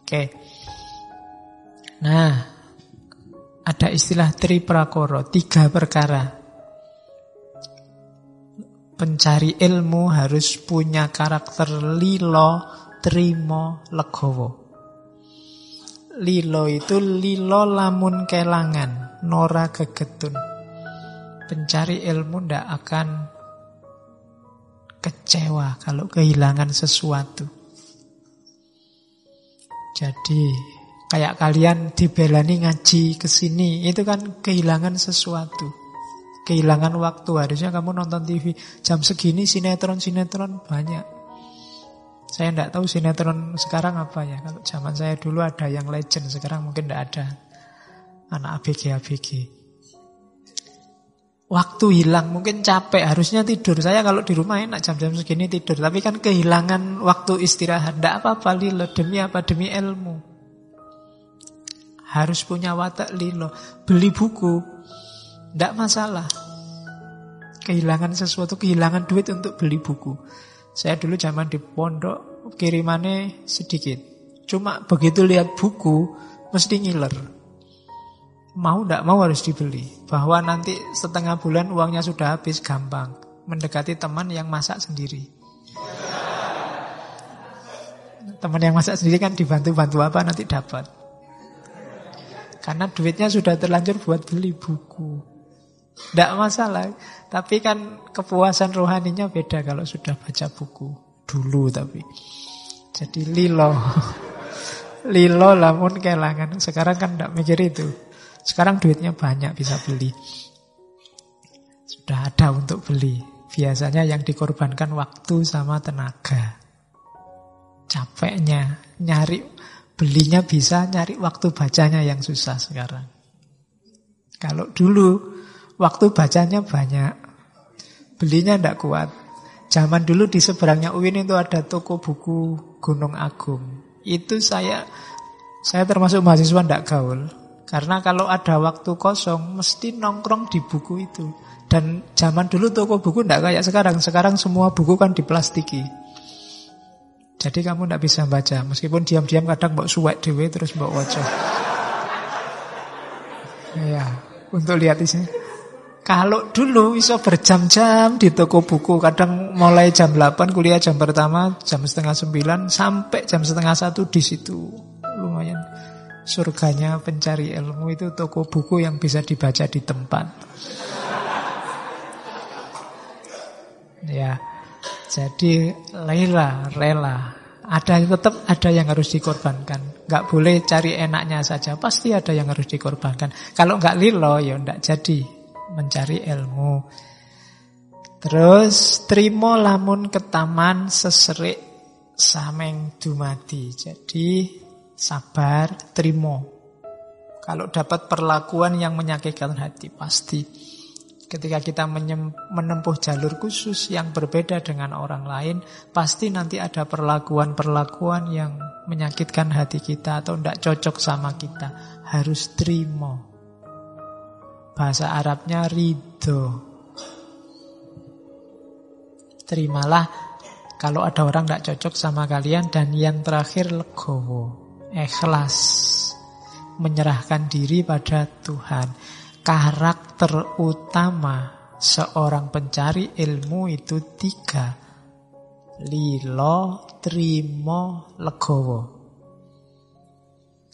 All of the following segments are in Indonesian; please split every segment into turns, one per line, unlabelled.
Oke. Nah, ada istilah triprakara, 3 perkara. Pencari ilmu harus punya karakter lilo, trimo, legowo. Lilo itu lilo lamun kelangan, nora gegetun. Pencari ilmu ndak akan kecewa kalau kehilangan sesuatu. Jadi kayak kalian dibelani ngaji ke sini, itu kan kehilangan sesuatu. Kehilangan waktu. Harusnya kamu nonton TV jam segini, sinetron banyak. Saya tidak tahu sinetron sekarang apa ya. Kalau zaman saya dulu ada yang legend, sekarang mungkin tidak ada. Anak ABG. Waktu hilang, mungkin capek, harusnya tidur. Saya kalau di rumah enak jam-jam segini tidur. Tapi kan kehilangan waktu istirahat. Tidak apa-apa lilo, demi apa? Demi ilmu. Harus punya watak lilo. Beli buku, tidak masalah. Kehilangan sesuatu, kehilangan duit untuk beli buku. Saya dulu zaman di pondok, kirimannya sedikit. Cuma begitu lihat buku, mesti ngiler. Mau tidak mau harus dibeli. Bahwa nanti setengah bulan uangnya sudah habis, gampang. Mendekati teman yang masak sendiri. Teman yang masak sendiri kan dibantu-bantu apa nanti dapat. Karena duitnya sudah terlanjur buat beli buku. Tidak masalah. Tapi kan kepuasan rohaninya beda kalau sudah baca buku. Dulu tapi. Jadi lilo. Lilo lamun kelangan. Sekarang kan tidak mikir itu. Sekarang duitnya banyak bisa beli. Sudah ada untuk beli. Biasanya yang dikorbankan waktu sama tenaga. Capeknya nyari, belinya bisa, nyari waktu bacanya yang susah sekarang. Kalau dulu waktu bacanya banyak, belinya tidak kuat. Zaman dulu di seberangnya UIN itu ada toko buku Gunung Agung. Itu saya termasuk mahasiswa tidak gaul. Karena kalau ada waktu kosong, mesti nongkrong di buku itu. Dan zaman dulu toko buku tidak kayak sekarang. Sekarang semua buku kan diplastiki. Jadi kamu tidak bisa baca. Meskipun diam-diam kadang mbok suwek dhewe terus mbok waca. Ya, untuk lihat isinya. Kalau dulu bisa berjam-jam di toko buku. Kadang mulai jam 8, kuliah jam pertama, jam setengah 9, sampai jam setengah 1 di situ. Lumayan. Surganya pencari ilmu itu toko buku yang bisa dibaca di tempat. Ya, jadi rela. Tetap ada yang harus dikorbankan. Nggak boleh cari enaknya saja. Pasti ada yang harus dikorbankan. Kalau nggak lilo, ya nggak jadi mencari ilmu. Terus trimo lamun ketaman seserik sameng dumadi. Jadi sabar, trimo. Kalau dapat perlakuan yang menyakitkan hati, pasti. Ketika kita menempuh jalur khusus yang berbeda dengan orang lain, pasti nanti ada perlakuan-perlakuan yang menyakitkan hati kita atau tidak cocok sama kita. Harus trimo. Bahasa Arabnya ridho. Terimalah kalau ada orang tidak cocok sama kalian. Dan yang terakhir legowo. Ikhlas, menyerahkan diri pada Tuhan. Karakter utama seorang pencari ilmu itu 3. Lilo, trimo, legowo.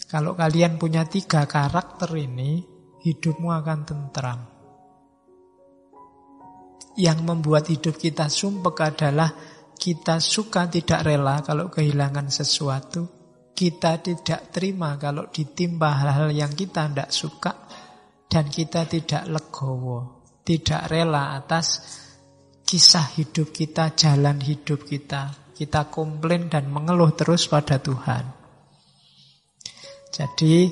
Kalau kalian punya 3 karakter ini, hidupmu akan tentram. Yang membuat hidup kita sumpek adalah kita suka tidak rela kalau kehilangan sesuatu. Kita tidak terima kalau ditimpa hal-hal yang kita tidak suka. Dan kita tidak legowo, tidak rela atas kisah hidup kita, jalan hidup kita. Kita komplain dan mengeluh terus pada Tuhan. Jadi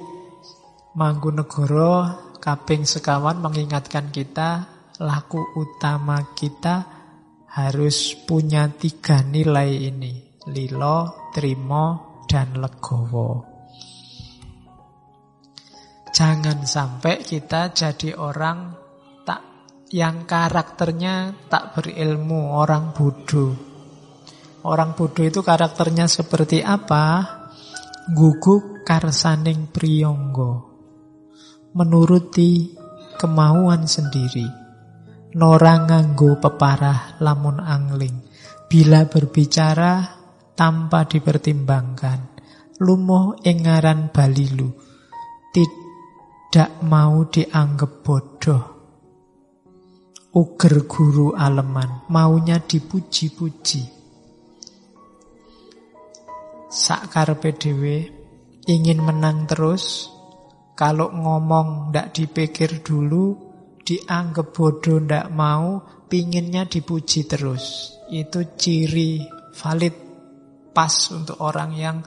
Mangkunegara kaping sekawan mengingatkan kita, laku utama kita harus punya 3 nilai ini. Lilo, trimo, dan legowo. Jangan sampai kita jadi orang yang karakternya tak berilmu, orang bodoh. Orang bodoh itu karakternya seperti apa? Guguk karsaning priyangga, menuruti kemauan sendiri. Nora nganggo peparah lamun angling, bila berbicara tanpa dipertimbangkan. Lumuh ing ngaran balilu, tidak mau dianggap bodoh. Uger guru aleman, maunya dipuji-puji. Sakarepe dhewe, ingin menang terus. Kalau ngomong ndak dipikir dulu, dianggap bodoh ndak mau, pinginnya dipuji terus. Itu ciri valid, pas untuk orang yang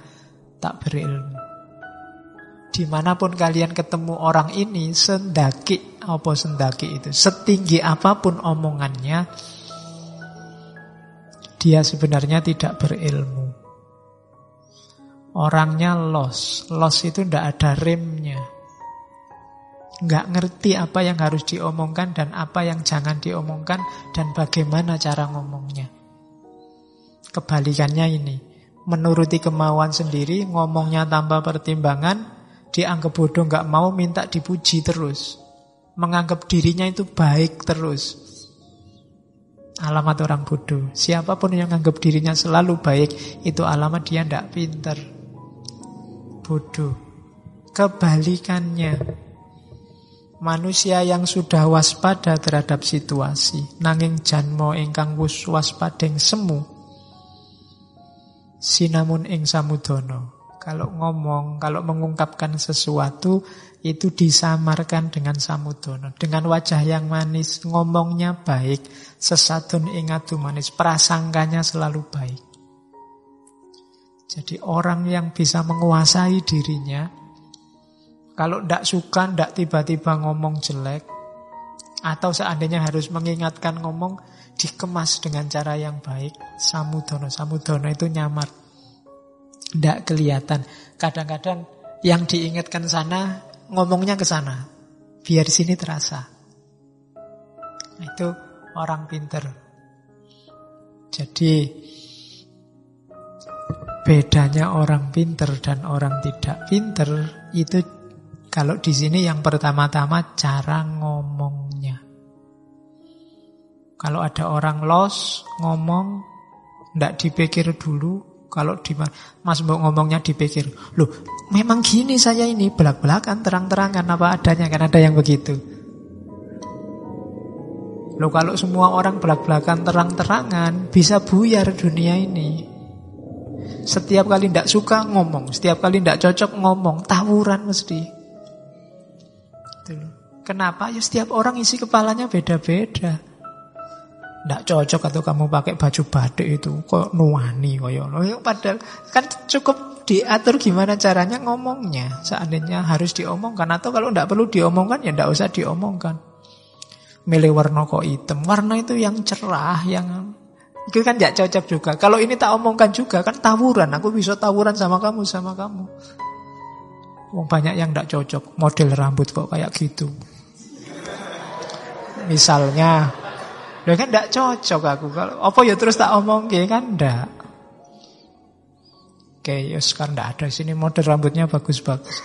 tak berilmu. Dimanapun kalian ketemu orang ini, sendaki itu, setinggi apapun omongannya, dia sebenarnya tidak berilmu. Orangnya los itu tidak ada remnya, nggak ngerti apa yang harus diomongkan dan apa yang jangan diomongkan dan bagaimana cara ngomongnya. Kebalikannya ini, menuruti kemauan sendiri, ngomongnya tanpa pertimbangan, dianggap bodoh, nggak mau, minta dipuji terus, menganggap dirinya itu baik terus. Alamat orang bodoh. Siapapun yang menganggap dirinya selalu baik, itu alamat dia tidak pintar, bodoh. Kebalikannya, manusia yang sudah waspada terhadap situasi, nanging janmo ingkang wus waspadeng semu, sinamun ing samudana. Kalau ngomong, kalau mengungkapkan sesuatu, itu disamarkan dengan samudana, dengan wajah yang manis, ngomongnya baik, sesadun ing adu manis, prasangkanya selalu baik. Jadi orang yang bisa menguasai dirinya, kalau ndak suka, ndak tiba-tiba ngomong jelek, atau seandainya harus mengingatkan ngomong, dikemas dengan cara yang baik. Samudana itu nyamar, ndak kelihatan. Kadang-kadang yang diingatkan sana, ngomongnya ke sana, biar sini terasa. Itu orang pinter. Jadi bedanya orang pinter dan orang tidak pinter itu, kalau di sini yang pertama-tama cara ngomongnya. Kalau ada orang los ngomong, ndak dipikir dulu. Kalau Mas Mbok ngomongnya dipikir, loh memang gini saya ini, belak-belakan, terang-terangan apa adanya, kan ada yang begitu. Loh kalau semua orang belak-belakan, terang-terangan, bisa buyar dunia ini. Setiap kali ndak suka ngomong, setiap kali ndak cocok ngomong, tawuran mesti. Kenapa? Ya setiap orang isi kepalanya beda-beda. Ndak cocok atau kamu pakai baju batik itu kok nuani koyo. Padahal kan cukup diatur gimana caranya ngomongnya. Seandainya harus diomongkan, atau kalau ndak perlu diomongkan ya ndak usah diomongkan. Milih warna kok hitam, warna itu yang cerah, yang itu kan ndak cocok juga. Kalau ini tak omongkan juga kan tawuran. Aku bisa tawuran sama kamu. Wong banyak yang ndak cocok, model rambut kok kayak gitu. Misalnya, loh kan ndak cocok aku. Kalau apa ya terus tak omong kan ndak. Oke, ya sekarang ndak ada sini model rambutnya bagus-bagus.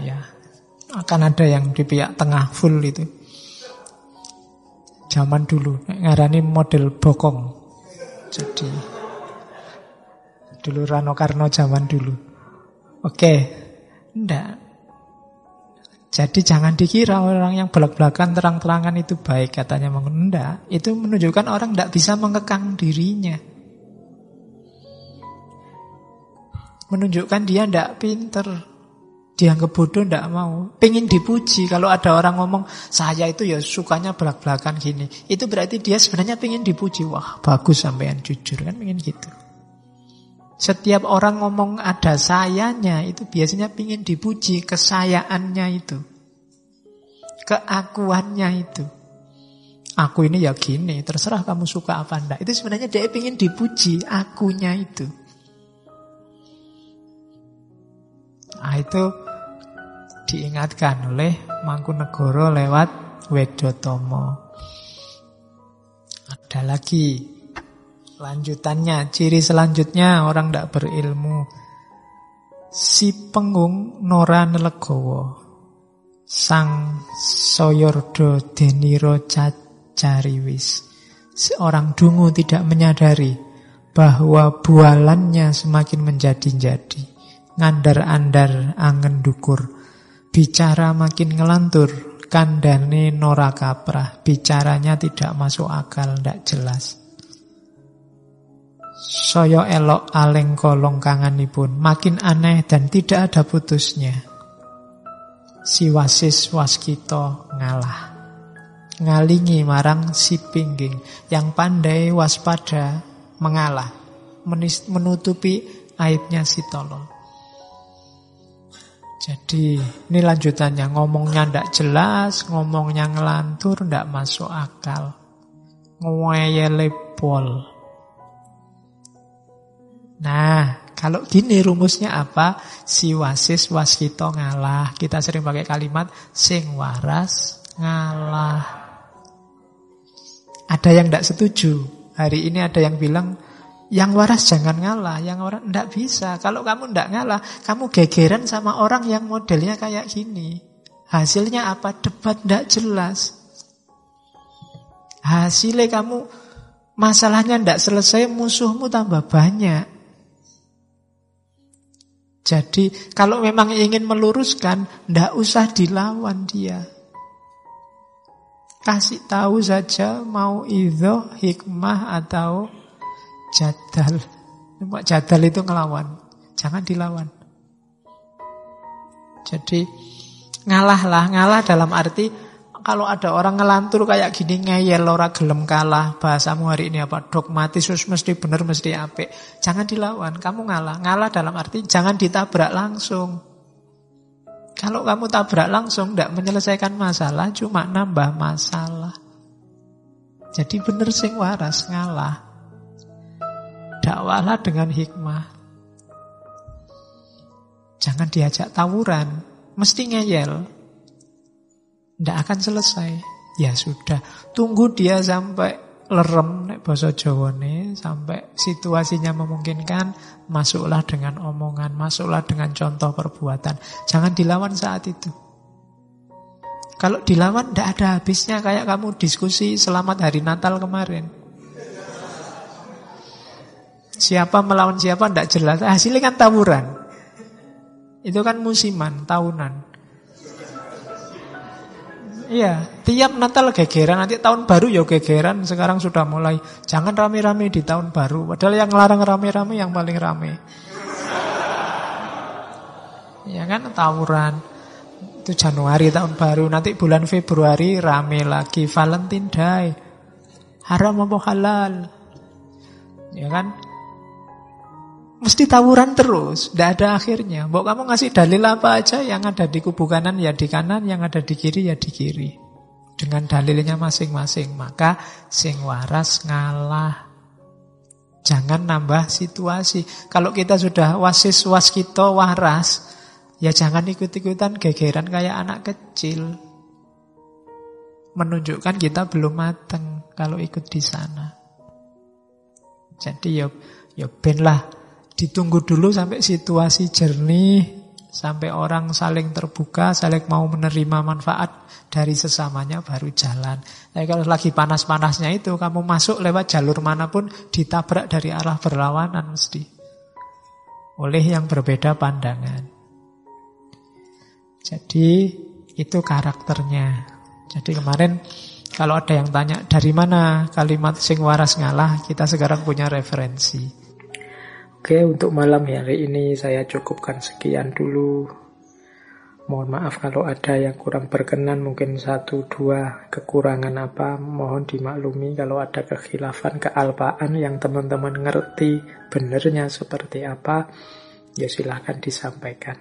Ya, akan ada yang di pihak tengah full itu. Zaman dulu ngarani model bokong. Jadi dulu Rano Karno zaman dulu. Oke, ndak. Jadi jangan dikira orang yang belak-belakan terang-terangan itu baik, katanya enggak. Itu menunjukkan orang tidak bisa mengekang dirinya. Menunjukkan dia tidak pinter. Dianggap bodoh tidak mau. Pengen dipuji. Kalau ada orang ngomong, saya itu ya sukanya belak-belakan gini, itu berarti dia sebenarnya pengen dipuji. Wah bagus sampean jujur, kan pengen gitu. Setiap orang ngomong ada sayanya, itu biasanya pengen dipuji, kesayaannya itu, keakuannya itu. Aku ini ya gini, terserah kamu suka apa enggak. Itu sebenarnya dia pengen dipuji, akunya itu. Nah itu diingatkan oleh Mangkunegoro lewat Wedotomo. Ada lagi lanjutannya, ciri selanjutnya orang tidak berilmu. Si Pengung Nora Nelegowo, sang Soyordo Deniro Cacariwis. Seorang dungu tidak menyadari bahwa bualannya semakin menjadi-jadi. Ngandar-andar angen dukur, bicara makin ngelantur, kandane Nora Kaprah. Bicaranya tidak masuk akal, tidak jelas. Soyo elok aleng kolong kanganipun, makin aneh dan tidak ada putusnya. Si Wasis Waskito ngalah. Ngalingi marang si Pingging, yang pandai waspada mengalah, menutupi aibnya si Tolol. Jadi ini lanjutannya, ngomongnya ndak jelas, ngomongnya ngelantur, ndak masuk akal, ngeyele pol. Nah, kalau gini rumusnya apa? Si Wasis Waskito ngalah. Kita sering pakai kalimat sing waras ngalah. Ada yang tidak setuju. Hari ini ada yang bilang yang waras jangan ngalah, yang waras tidak bisa. Kalau kamu tidak ngalah, kamu gegeran sama orang yang modelnya kayak gini. Hasilnya apa? Debat tidak jelas. Hasilnya kamu masalahnya tidak selesai, musuhmu tambah banyak. Jadi kalau memang ingin meluruskan, tidak usah dilawan dia. Kasih tahu saja mau idhoh, hikmah atau jadal. Jadal itu ngelawan, jangan dilawan. Jadi ngalah dalam arti kalau ada orang ngelantur kayak gini ngeyel ora gelem kalah, bahasamu hari ini apa? Dogmatis, mesti benar, mesti apik. Jangan dilawan, kamu ngalah. Ngalah dalam arti jangan ditabrak langsung. Kalau kamu tabrak langsung tidak menyelesaikan masalah, cuma nambah masalah. Jadi bener sing waras ngalah. Dakwahlah dengan hikmah. Jangan diajak tawuran, mesti ngeyel. Tidak akan selesai. Ya sudah, tunggu dia sampai lerem, nek basa Jawane, sampai situasinya memungkinkan, masuklah dengan omongan, masuklah dengan contoh perbuatan. Jangan dilawan saat itu. Kalau dilawan tidak ada habisnya, kayak kamu diskusi selamat hari Natal kemarin. Siapa melawan siapa tidak jelas, hasilnya kan tawuran. Itu kan musiman, tahunan. Iya, tiap Natal gegeran, nanti tahun baru ya gegeran. Sekarang sudah mulai, jangan rame-rame di tahun baru. Padahal yang larang rame-rame yang paling rame. Ya kan, tawuran. Itu Januari tahun baru, nanti bulan Februari rame lagi, Valentine Day. Haram apa halal? Ya kan? Mesti tawuran terus, tidak ada akhirnya. Mbok kamu ngasih dalil apa aja, yang ada di kubu kanan ya di kanan, yang ada di kiri ya di kiri. Dengan dalilnya masing-masing. Maka sing waras ngalah. Jangan nambah situasi. Kalau kita sudah wasis waskito waras, ya jangan ikut-ikutan gegeran kayak anak kecil. Menunjukkan kita belum matang kalau ikut di sana. Jadi ya ben lah. Ditunggu dulu sampai situasi jernih, sampai orang saling terbuka, saling mau menerima manfaat dari sesamanya baru jalan. Tapi kalau lagi panas-panasnya itu, kamu masuk lewat jalur manapun, ditabrak dari arah berlawanan mesti. Oleh yang berbeda pandangan. Jadi itu karakternya. Jadi kemarin kalau ada yang tanya dari mana kalimat sing waras ngalah, kita sekarang punya referensi. Oke, untuk malam hari ini saya cukupkan sekian dulu. Mohon maaf kalau ada yang kurang berkenan, mungkin 1-2 kekurangan apa, mohon dimaklumi. Kalau ada kekhilafan, kealpaan yang teman-teman ngerti benernya seperti apa, ya silahkan disampaikan.